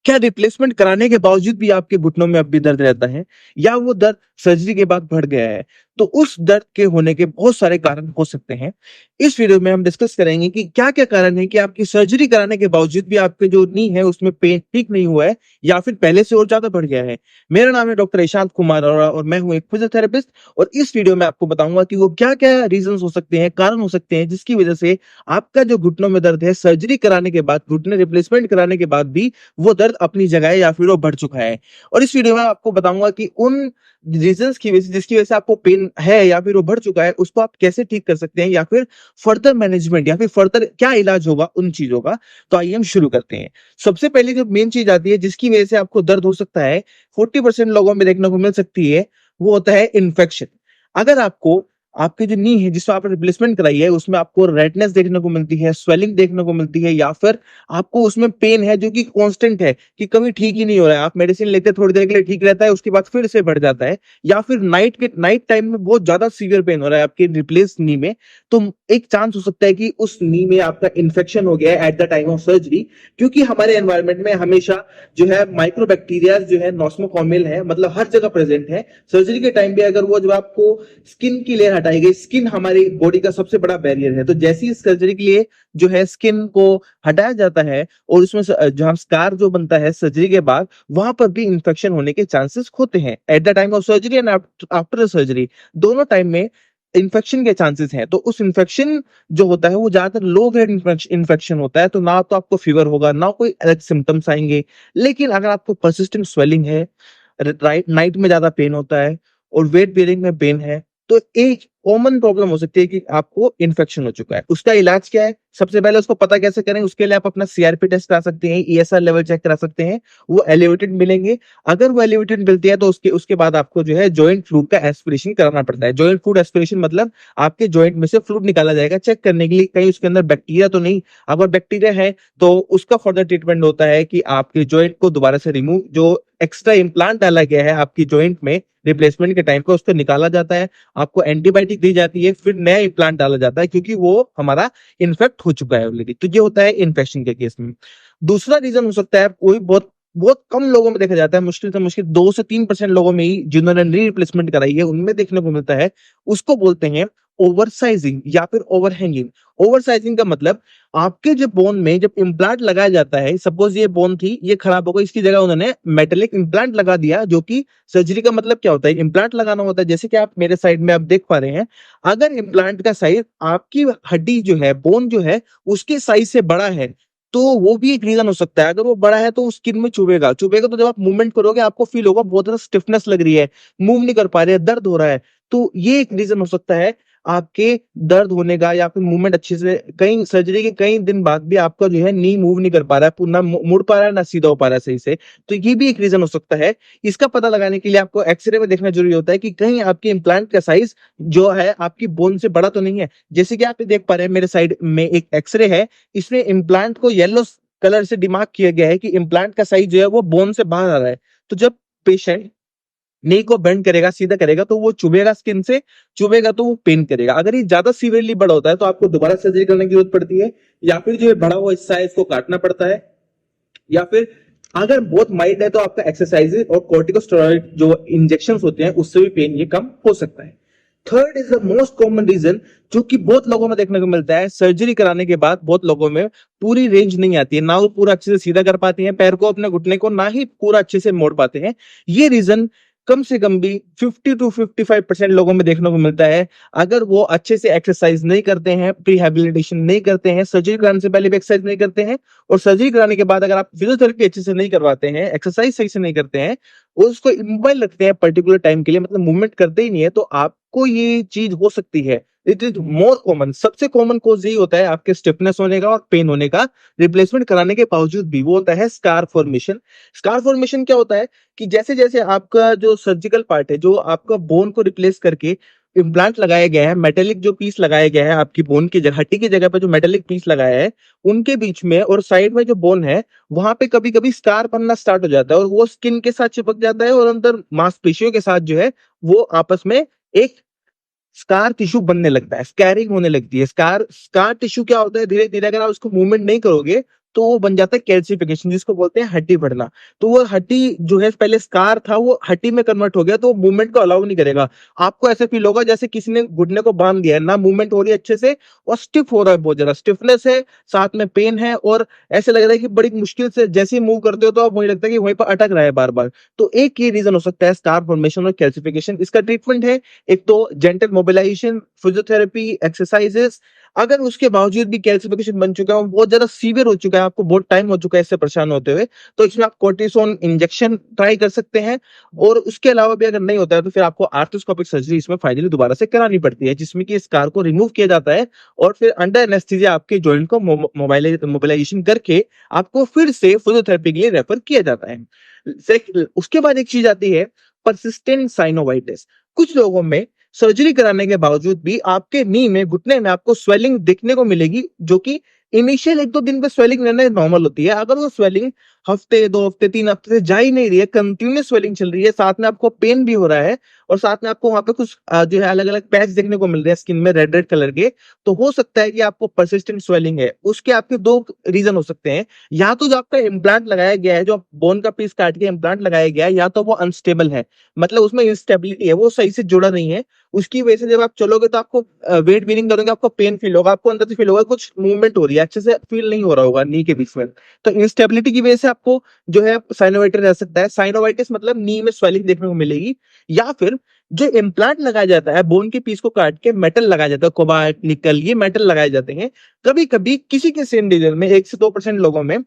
क्या रिप्लेसमेंट कराने के बावजूद भी आपके घुटनों में अब भी दर्द रहता है या वो दर्द सर्जरी के बाद बढ़ गया है? तो उस दर्द के होने के बहुत सारे कारण हो सकते हैं। इस वीडियो में हम डिस्कस करेंगे कि क्या-क्या कारण है कि आपकी सर्जरी कराने के बावजूद भी आपके जो नी है उसमें पेन ठीक नहीं हुआ है या फिर पहले से और ज़्यादा बढ़ गया है। मेरा नाम है डॉक्टर ईशांत कुमार अरोड़ा और मैं हूँ एक फिजियोथेरेपिस्ट और इस वीडियो में आपको बताऊँगा कि वो क्या-क्या रीज़न्स हो सकते हैं, कारण हो सकते हैं जिसकी वजह से आपका जो घुटनों में दर्द है सर्जरी कराने के बाद, घुटने रिप्लेसमेंट कराने के बाद भी वो दर्द अपनी जगह है या फिर वो बढ़ चुका है। और इस वीडियो में आपको बताऊँगा कि उन रीज़न्स की वजह से जिसकी वजह से आपको पेन है या फिर वो बढ़ चुका है, उसको आप कैसे ठीक कर सकते हैं या फिर फर्दर मैनेजमेंट या फिर फर्दर क्या इलाज होगा उन चीज़ों का। तो आइए हम शुरू करते हैं। सबसे पहले जो मेन चीज़ आती है जिसकी वजह से आपको दर्द हो सकता है, 40% लोगों में देखने को मिल सकती है, वो होता है इन्फेक्शन। अगर आपको आपकी जो नी है जिसमें आपने रिप्लेसमेंट कराई है, उसमें आपको रेडनेस देखने को मिलती है, स्वेलिंग देखने को मिलती है या फिर आपको उसमें पेन है जो कि कांस्टेंट है कि कभी ठीक ही नहीं हो रहा है। आप मेडिसिन लेते हैं थोड़ी देर के लिए ठीक रहता है, उसके बाद फिर से बढ़ जाता है या फिर नाइट टाइम में बहुत ज़्यादा सीवियर पेन हो रहा है आपके रिप्लेस नी में, तो एक चांस हो सकता है कि उस नी में आपका इन्फेक्शन हो गया है at the time of surgery, क्योंकि हमारे एनवायरनमेंट में हमेशा जो है माइक्रोबैक्टीरिया जो है नॉस्मोकॉमिल है, मतलब हर जगह प्रेजेंट है। सर्जरी के टाइम पे अगर वो जब आपको स्किन की लेयर हटाई गई, स्किन हमारी बॉडी का सबसे बड़ा बैरियर है, तो जैसे ही सर्जरी के लिए जो है स्किन को हटाया जाता है और उसमें जहां स्कार जो बनता है सर्जरी के बाद, वहां पर भी इंफेक्शन होने के चांसेस होते हैं at the time of surgery and after surgery. दोनों टाइम में इन्फेक्शन के चांसेस हैं। तो उस इन्फेक्शन जो होता है वो ज्यादातर लो ग्रेड इन्फेक्शन होता है, तो ना तो आपको फीवर होगा ना कोई अलग सिम्टम्स आएंगे। लेकिन अगर आपको परसिस्टेंट स्वेलिंग है, राइट नाइट में ज्यादा पेन होता है और वेट बेयरिंग में पेन है, तो एक कॉमन प्रॉब्लम हो सकती है कि आपको इन्फेक्शन हो चुका है। उसका इलाज क्या है? सबसे पहले उसको पता कैसे करें? उसके लिए आप अपना सीआरपी टेस्ट करा सकते हैं, ईएसआर लेवल चेक करा सकते हैं, वो एलिवेटेड मिलेंगे। अगर वो एलिवेटेड मिलती है तो उसके उसके बाद आपको जो है जॉइंट फ्लूइड का एस्पिरेशन कराना पड़ता है। जॉइंट फ्लूइड एस्पिरेशन मतलब आपके जॉइंट में से फ्लूइड निकाला जाएगा चेक करने के लिए कहीं उसके अंदर बैक्टीरिया तो नहीं। अगर बैक्टीरिया है तो उसका फर्दर ट्रीटमेंट होता है कि आपके जॉइंट को दोबारा से रिमूव, जो एक्स्ट्रा इम्प्लांट डाला गया है आपकी जॉइंट में रिप्लेसमेंट के टाइम पे, उसको निकाला जाता है, आपको एंटीबायोटिक दी जाती है, फिर नया इम्प्लांट डाला जाता है क्योंकि वो हमारा इन्फेक्ट हो चुका है ऑलरेडी। तो ये होता है इन्फेक्शन के केस में। दूसरा रीजन हो सकता है, कोई बहुत बहुत कम लोगों में देखा जाता है, मुश्किल से मुश्किल 2 से 3% लोगों में ही जिन्होंने नी रिप्लेसमेंट कराई है उनमें देखने को मिलता है। उसको बोलते हैं ओवरसाइजिंग या फिर ओवरहैंगिंग। ओवरसाइजिंग का मतलब आपके जो बोन में जब इम्प्लांट लगाया जाता है, सपोज ये बोन थी, ये खराब हो गई, इसकी जगह उन्होंने मेटेलिक इम्प्लांट लगा दिया, जो कि सर्जरी का मतलब क्या होता है? इम्प्लांट लगाना होता है। जैसे कि आप मेरे साइड में आप देख पा रहे हैं, अगर इम्प्लांट का साइज आपकी हड्डी जो है, बोन जो है, उसके साइज से बड़ा है, तो वो भी एक रीजन हो सकता है। अगर वो बड़ा है तो वो स्किन में चुभेगा, चुभेगा तो जब आप मूवमेंट करोगे आपको फील होगा बहुत ज्यादा स्टिफनेस लग रही है, मूव नहीं कर पा रहे हैं, दर्द हो रहा है। तो ये एक रीजन हो सकता है आपके दर्द होने का या फिर मूवमेंट अच्छे से, कई सर्जरी के कई दिन बाद भी आपका जो है नी मूव नहीं कर पा रहा है, ना मुड़ पा रहा है ना सीधा हो पा रहा है सही से। तो ये भी एक रीजन हो सकता है। इसका पता लगाने के लिए आपको एक्सरे में देखना जरूरी होता है कि कहीं आपके इम्प्लांट का साइज जो है आपकी बोन से बड़ा तो नहीं है। जैसे कि आप देख पा रहे हैं मेरे साइड में एक एक्सरे है, इसमें इम्प्लांट को येलो कलर से डिमार्क किया गया है कि इम्प्लांट का साइज जो है वो बोन से बाहर आ रहा है। तो जब पेशेंट नी को बेंड करेगा, सीधा करेगा, तो वो चुभेगा, स्किन से चुभेगा तो वो पेन करेगा। अगर ये ज्यादा सीवियरली बड़ा होता है तो आपको दोबारा सर्जरी करने की जरूरत पड़ती है, या फिर जो ये बड़ा हुआ हिस्सा है इसको काटना पड़ता है, या फिर अगर बहुत माइल्ड है तो आपका एक्सरसाइज और कॉर्टिकोस्टेरॉइड जो इंजेक्शन होते हैं उससे भी पेन ये कम हो सकता है। Third is the most common reason, जो कि बहुत लोगों में देखने को मिलता है, सर्जरी कराने के बाद बहुत लोगों में पूरी रेंज नहीं आती है, ना वो पूरा अच्छे से सीधा कर पाते हैं पैर को, अपने घुटने को, ना ही पूरा अच्छे से मोड़ पाते हैं। ये रीजन कम से कम भी 50 टू 55% लोगों में देखने को मिलता है। अगर वो अच्छे से एक्सरसाइज नहीं करते हैं, प्रीहेबिलिटेशन नहीं करते हैं, सर्जरी कराने से पहले भी एक्सरसाइज नहीं करते हैं, और सर्जरी कराने के बाद अगर आप फिजियोथेरेपी अच्छे से नहीं करवाते हैं, एक्सरसाइज सही से नहीं करते हैं, उसको इम्मोबाइल रखते हैं पर्टिकुलर टाइम के लिए, मतलब मूवमेंट करते ही नहीं है, तो आपको ये चीज हो सकती है। It is more common. सबसे कॉमन कोज यही होता है आपके स्टिफनेस होने का और पेन होने का, रिप्लेसमेंट कराने के बावजूद भी। वो होता है स्कार फॉर्मेशन। स्कार फॉर्मेशन क्या होता है कि जैसे जैसे आपका जो सर्जिकल पार्ट है, जो आपका बोन को रिप्लेस करके इम्प्लांट लगाया गया है, मेटेलिक जो पीस लगाया गया है आपकी बोन की जगह, हड्डी की जगह पे जो मेटेलिक पीस लगाया है, उनके बीच में और साइड में जो बोन है, वहां पे कभी कभी स्कार बनना स्टार्ट हो जाता है और वो स्किन के साथ चिपक जाता है और अंदर मांसपेशियों के साथ जो है वो आपस में एक स्कार टिश्यू बनने लगता है, स्कैरिंग होने लगती है। स्कार स्कार टिश्यू क्या होता है, धीरे धीरे अगर आप उसको मूवमेंट नहीं करोगे तो वो बन जाता है कैल्सिफिकेशन, जिसको बोलते हैं हड्डी बढ़ना। तो वो हड्डी जो है पहले स्कार था, वो हड्डी में कन्वर्ट हो गया, तो मूवमेंट को अलाउ नहीं करेगा। आपको ऐसे फील होगा जैसे किसी ने घुटने को बांध दिया है, ना मूवमेंट हो रही है अच्छे से, और स्टिफ हो रहा है, बहुत ज्यादा स्टिफनेस है, साथ में पेन है, और ऐसे लग रहा है कि बड़ी मुश्किल से जैसे ही मूव करते हो तो आप वही लगता है कि वहीं पर अटक रहा है बार बार। तो एक ये रीजन हो सकता है स्कार फॉर्मेशन और कैल्सिफिकेशन। इसका ट्रीटमेंट है एक तो जेंटल मोबिलाइजेशन, फिजियोथेरेपी, एक्सरसाइजेस। अगर उसके बावजूद भी कैल्सिफिकेशन बन चुका है, बहुत ज्यादा सीवियर हो चुका है, आपको बहुत टाइम हो चुका है इससे परेशान होते हुए, तो इसमें आप कोर्टिसोन इंजेक्शन ट्राई कर सकते हैं। और उसके अलावा भी अगर नहीं होता है तो फिर आपको आर्थ्रोस्कोपिक सर्जरी इसमें फाइनली दोबारा से करानी पड़ती है, जिसमें कि स्कार को रिमूव किया जाता है और फिर अंडर एनेस्थीसिया आपके जॉइंट को मोबिलाइजेशन करके आपको फिर से फिजियोथेरेपी के लिए रेफर किया जाता है। उसके बाद एक चीज आती है परसिस्टेंट साइनोवाइटिस। कुछ लोगों में सर्जरी कराने के बावजूद भी आपके नी में, घुटने में आपको स्वेलिंग देखने को मिलेगी, जो कि इनिशियल 1-2 दिन पे स्वेलिंग रहना नॉर्मल होती है। अगर वो स्वेलिंग हफ्ते, 2 हफ्ते, 3 हफ्ते से जा ही नहीं रही है, कंटिन्यूअस स्वेलिंग चल रही है, साथ में आपको पेन भी हो रहा है, और साथ में आपको वहां पे कुछ जो है अलग-अलग पैच देखने को मिल रहे हैं स्किन में रेड रेड कलर के, तो हो सकता है कि आपको परसिस्टेंट स्वेलिंग है। उसके आपके 2 रीजन हो सकते हैं। या तो जो आपका इम्प्लांट लगाया गया है, जो बोन का पीस काट के इम्प्लांट लगाया गया है, या तो वो अनस्टेबल है, मतलब उसमें इंस्टेबिलिटी है, वो सही से जुड़ा नहीं है। उसकी वजह से जब आप चलोगे तो आपको वेट बीनिंग करोगे, आपको पेन फील होगा, आपको अंदर से फील होगा कुछ मूवमेंट हो रही है, अच्छे से फील नहीं हो रहा होगा नी के बीच में। तो इंस्टेबिलिटी की वजह से आपको जो है साइनोवाइटिस रह सकता है। साइनोवाइटिस मतलब नी में स्वेलिंग देखने को मिलेगी। या फिर जो इम्प्लांट लगाया जाता है, बोन के पीस को काट के मेटल लगाया जाता है, कोबाल्ट, निकल, ये मेटल लगाए जाते हैं। कभी कभी किसी के सेम रीजन में 1 से 2% लोगों में,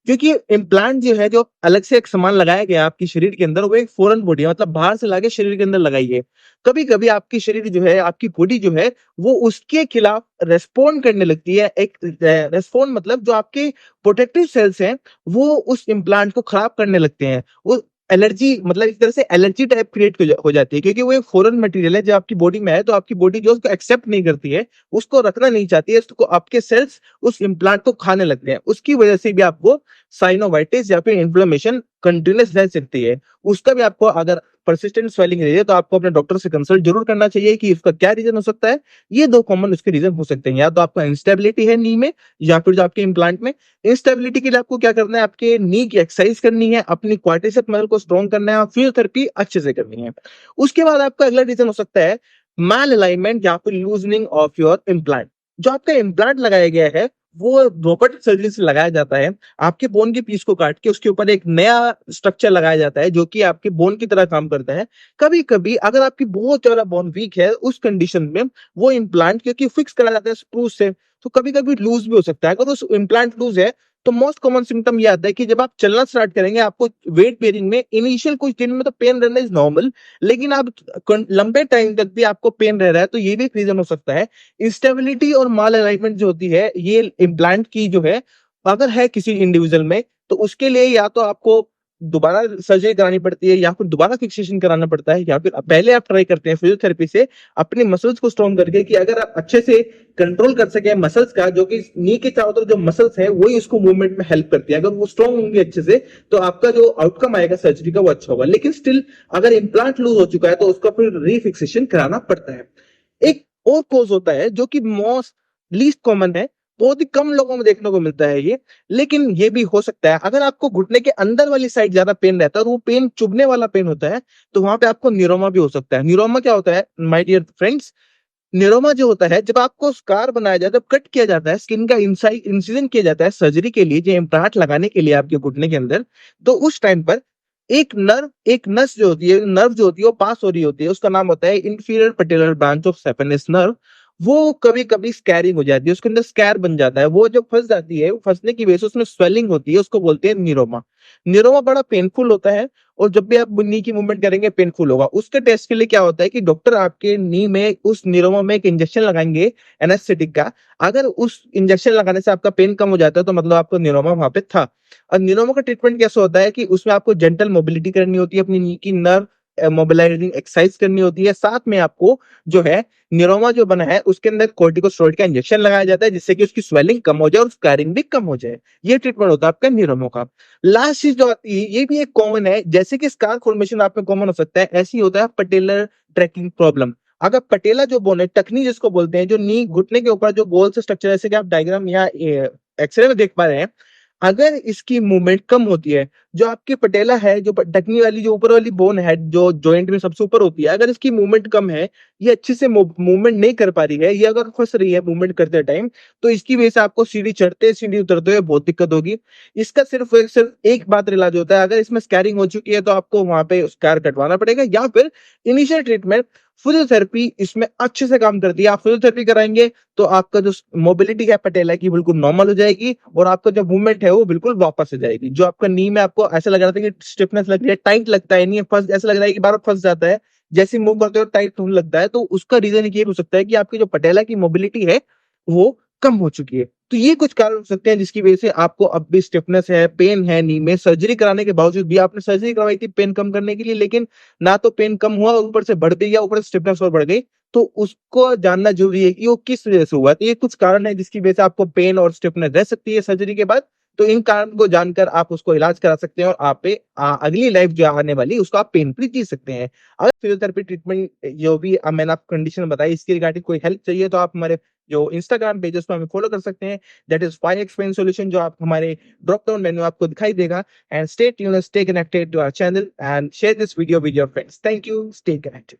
क्योंकि इम्प्लांट जो है, जो अलग से एक सामान लगाया गया आपके शरीर के अंदर, वो एक फॉरेन बॉडी है, मतलब बाहर से लाके शरीर के अंदर लगाई है। कभी कभी आपकी शरीर जो है, आपकी बॉडी जो है, वो उसके खिलाफ रेस्पॉन्ड करने लगती है। एक रेस्पॉन्ड मतलब जो आपके प्रोटेक्टिव सेल्स हैं, वो उस इम्प्लांट को खराब करने लगते हैं। वो एलर्जी, मतलब एक तरह से एलर्जी टाइप क्रिएट हो जाती है, क्योंकि वो एक फॉरेन मटेरियल है जो आपकी बॉडी में है, तो आपकी बॉडी जो उसको एक्सेप्ट नहीं करती है, उसको रखना नहीं चाहती है, उसको आपके सेल्स उस इम्प्लांट को खाने लगते हैं। उसकी वजह से भी आपको साइनोवाइटिस या फिर इन्फ्लेमेशन कंटिन्यूअस रह सकती है। उसका भी आपको अगर परसिस्टेंट स्वेलिंग रही है तो आपको अपने डॉक्टर से कंसल्ट जरूर करना चाहिए कि इसका क्या रीजन हो सकता है। ये 2 कॉमन उसके रीजन हो सकते हैं, या तो आपका इंस्टेबिलिटी है नी में, या फिर जो आपके इम्प्लांट में। इंस्टेबिलिटी के लिए आपको क्या करना है, आपके नी की एक्सरसाइज करनी है, अपनी क्वाड्रिसेप मसल को स्ट्रॉन्ग करना है, और फिजियोथेरेपी अच्छे से करनी है। उसके बाद आपका अगला रीजन हो सकता है मैल अलाइनमेंट या फिर लूजनिंग ऑफ योर इम्प्लांट। जो आपका इम्प्लांट लगाया गया है, वो रोबोटिक सर्जरी से लगाया जाता है। आपके बोन के पीस को काट के उसके ऊपर एक नया स्ट्रक्चर लगाया जाता है, जो कि आपके बोन की तरह काम करता है। कभी कभी अगर आपकी बहुत ज्यादा बोन वीक है, उस कंडीशन में वो इम्प्लांट, क्योंकि फिक्स करा जाता है स्क्रू से, तो कभी कभी लूज भी हो सकता है। अगर उस इम्प्लांट लूज है, तो मोस्ट कॉमन सिम्टम ये आता है कि जब आप चलना स्टार्ट करेंगे, आपको वेट बेरिंग में इनिशियल कुछ दिन में तो पेन रहना इज नॉर्मल, लेकिन आप लंबे टाइम तक भी आपको पेन रह रहा है, तो ये भी एक रीजन हो सकता है। इंस्टेबिलिटी और माल अलाइनमेंट जो होती है, ये इम्प्लांट की जो है, अगर है किसी इंडिविजुअल में, तो उसके लिए या तो आपको दोबारा सर्जरी करानी पड़ती है, या फिर दोबारा फिक्सेशन कराना पड़ता है, या फिर पहले आप ट्राई करते हैं फिजियोथेरेपी से अपनी मसल्स को स्ट्रॉन्ग करके, कि अगर आप अच्छे से कंट्रोल कर सके मसल्स का, जो कि नी के चारों तरफ जो मसल्स है वही उसको मूवमेंट में हेल्प करती है, अगर वो स्ट्रॉन्ग होंगी अच्छे से, तो आपका जो आउटकम आएगा सर्जरी का वो अच्छा होगा। लेकिन स्टिल अगर इम्प्लांट लूज हो चुका है, तो उसका फिर रीफिक्सेशन कराना पड़ता है। एक और कोज होता है जो कि मोस्ट लीस्ट कॉमन है, बहुत ही कम लोगों में देखने को मिलता है ये, लेकिन ये भी हो सकता है अगर आपको घुटने के अंदर वाली साइड ज्यादा पेन रहता है, और वो पेन चुभने वाला पेन होता है, तो वहां पे आपको न्यूरोमा भी हो सकता है। न्यूरोमा क्या होता है माय डियर फ्रेंड्स? न्यूरोमा जो होता है, जब आपको स्कार बनाया जाता है, जब कट किया जाता है, स्किन का इंसाइड इंसिजन किया जाता है सर्जरी के लिए, जो इम्प्लांट लगाने के लिए आपके घुटने के अंदर, तो उस टाइम पर एक नस जो होती है, नर्व जो होती है, वो पास हो रही होती है, उसका नाम होता है inferior patellar branch of saphenous nerve. वो कभी कभी स्कैरिंग हो जाती है, उसके अंदर स्कैर बन जाता है, वो जब फंस जाती है, वो फंसने की वजह से उसमें स्वेलिंग होती है, उसको बोलते हैं न्यूरोमा। न्यूरोमा बड़ा पेनफुल होता है, और जब भी आप नी की मूवमेंट करेंगे पेनफुल होगा। उसके टेस्ट के लिए क्या होता है कि डॉक्टर आपके नी में, उस न्यूरोमा में एक इंजेक्शन लगाएंगे एनेस्थेटिक का। अगर उस इंजेक्शन लगाने से आपका पेन कम हो जाता है, तो मतलब आपको न्यूरोमा वहां पे था। और न्यूरोमा का ट्रीटमेंट कैसे होता है कि उसमें आपको जेंटल मोबिलिटी करनी होती है, अपनी नी की नर्व मोबिलाइजिंग एक्सरसाइज करनी होती है, साथ में आपको जो है न्यूरोमा जो बना है उसके अंदर कोर्टिकोस्टेरॉइड का इंजेक्शन लगाया जाता है, जिससे कि उसकी स्वेलिंग कम हो जाए और स्कारिंग भी कम हो जाए। ये ट्रीटमेंट होता है आपका न्यूरोमा का। लास्ट चीज जो आती है, ये भी एक कॉमन है, जैसे कि स्कार फॉर्मेशन आप में कॉमन हो सकता है, ऐसे ही होता है पटेलर ट्रैकिंग प्रॉब्लम। अगर पटेला जो बोन है, टखनी जिसको बोलते हैं, जो नी घुटने के ऊपर जो गोल से स्ट्रक्चर, जैसे कि आप डायग्राम या एक्सरे में देख पा रहे हैं, अगर इसकी मूवमेंट कम होती है, जो आपकी पटेला है, जो ढकनी वाली जो ऊपर वाली बोन है, जो जॉइंट में सबसे ऊपर होती है, अगर इसकी मूवमेंट कम है, ये अच्छे से मूवमेंट नहीं कर पा रही है, ये अगर फंस रही है मूवमेंट करते टाइम, तो इसकी वजह से आपको सीढ़ी चढ़ते सीढ़ी उतरते हुए बहुत दिक्कत होगी। इसका सिर्फ एक बात इलाज होता है, अगर इसमें स्कैरिंग हो चुकी है तो आपको वहां पे स्कैर कटवाना पड़ेगा, या फिर इनिशियल ट्रीटमेंट फिजियोथेरेपी इसमें अच्छे से काम करती है। आप फिजियोथेरेपी कराएंगे तो आपका जो मोबिलिटी है पटेला की बिल्कुल नॉर्मल हो जाएगी, और आपका जो मूवमेंट है वो बिल्कुल वापस हो जाएगी। जो आपका नी में आपको ऐसा लग रहा था कि स्टिफनेस लग रही है, टाइट लगता है, नहीं फंस, ऐसा लग रहा है कि बार बार फंस जाता है, जैसे मूव करते हो टाइट होने लगता है, तो उसका रीजन ये हो सकता है कि आपकी जो पटेला की मोबिलिटी है वो कम हो चुकी है। तो ये कुछ कारण हो सकते हैं जिसकी वजह से आपको अब भी स्टिफनेस है, पेन है नी में। सर्जरी कराने के बावजूद भी, आपने सर्जरी करवाई थी पेन कम करने के लिए, लेकिन ना तो पेन कम हुआ, ऊपर से बढ़ भी गया, ऊपर से स्टिफनेस और बढ़ गई। तो उसको जानना जरूरी है कि वो किस वजह से हुआ। तो ये कुछ कारण है जिसकी वजह से आपको पेन और स्टिफनेस रह सकती है सर्जरी के बाद। तो इन कारण को जानकर आप उसको इलाज करा सकते हैं, और आप पे अगली लाइफ जो आने वाली उसको आप पेन फ्री जी सकते हैं। अगर फिजियोथेरेपी ट्रीटमेंट जो भी मैंने आपको कंडीशन बताई, इसकी रिगार्डिंग कोई हेल्प चाहिए तो आप हमारे जो इंस्टाग्राम पेज है उसको हमें फॉलो कर सकते हैं, that is fine explain solution, जो आप हमारे ड्रॉप डाउन मेन्यू आपको दिखाई देगा। And stay tuned, stay connected to our channel, and share this video with your friends. Thank you, stay connected.